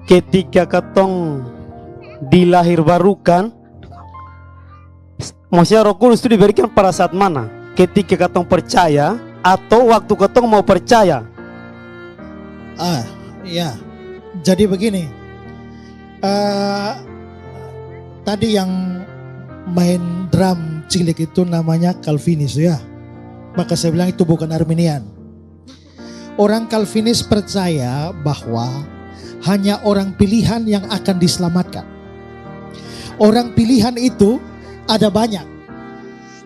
ketika ketong dilahir barukan, maksudnya Roh Kudus itu diberikan pada saat mana? Ketika ketong percaya atau waktu ketong mau percaya? Ya. Jadi begini. Tadi yang main drum cilik itu namanya Calvinis ya. Maka saya bilang itu bukan Arminian. Orang Calvinis percaya bahwa hanya orang pilihan yang akan diselamatkan. Orang pilihan itu ada banyak.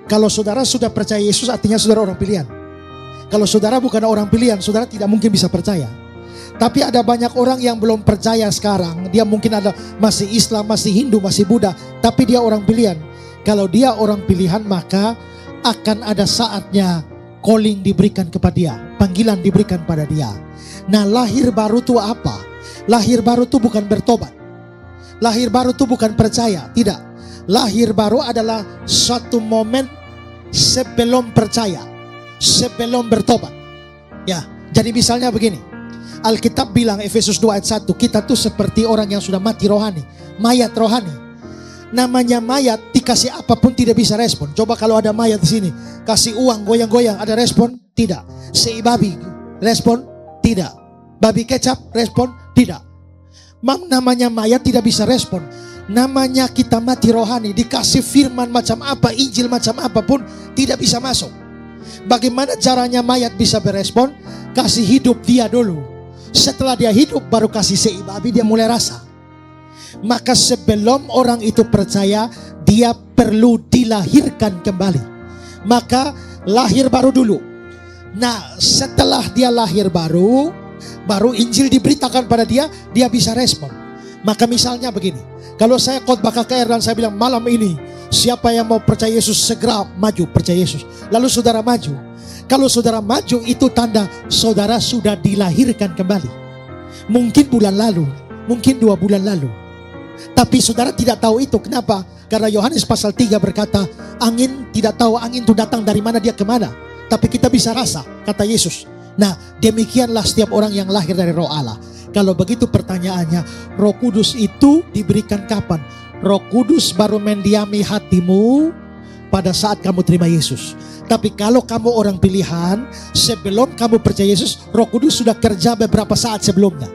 Kalau saudara sudah percaya Yesus artinya saudara orang pilihan. Kalau saudara bukan orang pilihan, saudara tidak mungkin bisa percaya. Tapi ada banyak orang yang belum percaya sekarang. Dia mungkin ada masih Islam, masih Hindu, masih Buddha, tapi dia orang pilihan. Kalau dia orang pilihan maka akan ada saatnya calling diberikan kepada dia, panggilan diberikan pada dia. Nah, lahir baru itu apa? Lahir baru itu bukan bertobat. Lahir baru itu bukan percaya, tidak. Lahir baru adalah suatu momen sebelum percaya, sebelum bertobat. Ya, jadi misalnya begini. Alkitab bilang Efesus 2 ayat 1, kita tuh seperti orang yang sudah mati rohani, mayat rohani. Namanya mayat, dikasih apapun tidak bisa respon. Coba kalau ada mayat di sini, kasih uang goyang-goyang, ada respon? Tidak. Sei babi, respon? Tidak. Babi kecap, respon? Tidak. Namanya mayat tidak bisa respon. Namanya kita mati rohani, dikasih firman macam apa, Injil macam apapun, tidak bisa masuk. Bagaimana caranya mayat bisa berespon? Kasih hidup dia dulu. Setelah dia hidup baru kasih sei babi, dia mulai rasa. Maka sebelum orang itu percaya, dia perlu dilahirkan kembali. Maka lahir baru dulu. Nah, setelah dia lahir baru Injil diberitakan pada dia, dia bisa respon. Maka misalnya begini, kalau saya khotbah KKR dan saya bilang malam ini siapa yang mau percaya Yesus segera maju percaya Yesus. Lalu saudara maju. Kalau saudara maju itu tanda saudara sudah dilahirkan kembali. Mungkin bulan lalu, mungkin 2 bulan lalu. Tapi saudara tidak tahu itu. Kenapa? Karena Yohanes pasal 3 berkata, angin tidak tahu angin itu datang dari mana dia kemana. Tapi kita bisa rasa, kata Yesus. Nah, demikianlah setiap orang yang lahir dari Roh Allah. Kalau begitu pertanyaannya, Roh Kudus itu diberikan kapan? Roh Kudus baru mendiami hatimu pada saat kamu terima Yesus. Tapi kalau kamu orang pilihan, sebelum kamu percaya Yesus, Roh Kudus sudah kerja beberapa saat sebelumnya.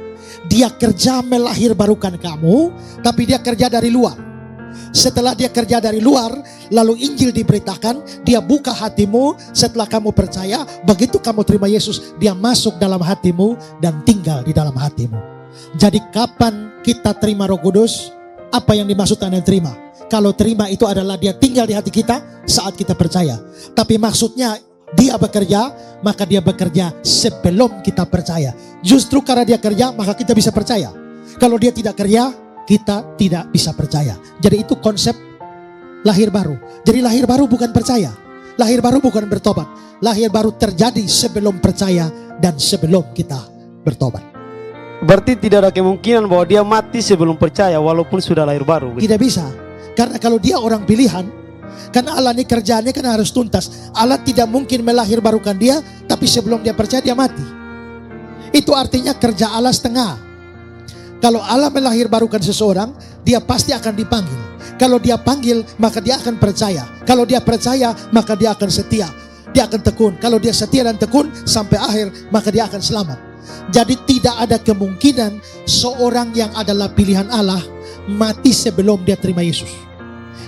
Dia kerja melahir barukan kamu, tapi dia kerja dari luar. Setelah dia kerja dari luar, lalu Injil diberitakan, dia buka hatimu. Setelah kamu percaya, begitu kamu terima Yesus, dia masuk dalam hatimu dan tinggal di dalam hatimu. Jadi kapan kita terima Roh Kudus? Apa yang dimaksudkan dengan terima? Kalau terima itu adalah dia tinggal di hati kita saat kita percaya. Tapi maksudnya dia bekerja, maka dia bekerja sebelum kita percaya. Justru karena dia kerja, maka kita bisa percaya. Kalau dia tidak kerja, kita tidak bisa percaya. Jadi itu konsep lahir baru. Jadi lahir baru bukan percaya. Lahir baru bukan bertobat. Lahir baru terjadi sebelum percaya dan sebelum kita bertobat. Berarti tidak ada kemungkinan bahwa dia mati sebelum percaya walaupun sudah lahir baru. Tidak bisa. Karena kalau dia orang pilihan, karena Allah ini kerjaannya kan harus tuntas. Allah tidak mungkin melahir barukan dia, tapi sebelum dia percaya dia mati. Itu artinya kerja Allah setengah. Kalau Allah melahir barukan seseorang, dia pasti akan dipanggil. Kalau dia panggil, maka dia akan percaya. Kalau dia percaya, maka dia akan setia. Dia akan tekun. Kalau dia setia dan tekun sampai akhir, maka dia akan selamat. Jadi tidak ada kemungkinan seorang yang adalah pilihan Allah mati sebelum dia terima Yesus.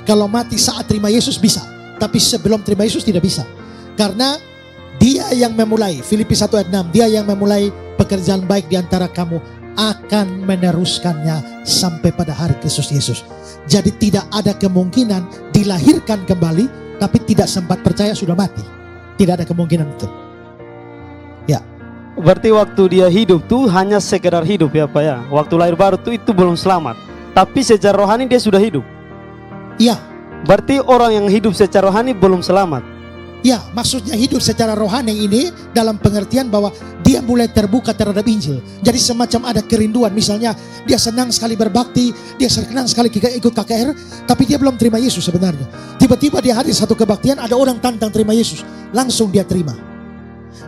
Kalau mati saat terima Yesus bisa, tapi sebelum terima Yesus tidak bisa. Karena dia yang memulai, Filipi 1 ayat 6, dia yang memulai pekerjaan baik di antara kamu akan meneruskannya sampai pada hari Kristus Yesus. Jadi tidak ada kemungkinan dilahirkan kembali, tapi tidak sempat percaya sudah mati. Tidak ada kemungkinan itu. Ya. Berarti waktu dia hidup tuh hanya sekedar hidup ya Pak ya. Waktu lahir baru tuh itu belum selamat. Tapi secara rohani dia sudah hidup. Iya. Berarti orang yang hidup secara rohani belum selamat. Ya, maksudnya hidup secara rohani ini dalam pengertian bahwa dia mulai terbuka terhadap Injil. Jadi semacam ada kerinduan. Misalnya dia senang sekali berbakti, dia senang sekali ikut KKR, tapi dia belum terima Yesus sebenarnya. Tiba-tiba dia hadir satu kebaktian, ada orang tantang terima Yesus, langsung dia terima.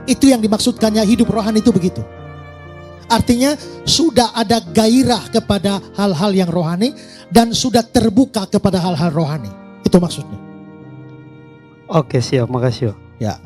Itu yang dimaksudkannya hidup rohani itu begitu. Artinya sudah ada gairah kepada hal-hal yang rohani dan sudah terbuka kepada hal-hal rohani. Itu maksudnya. Oke, siap, makasih. Ya.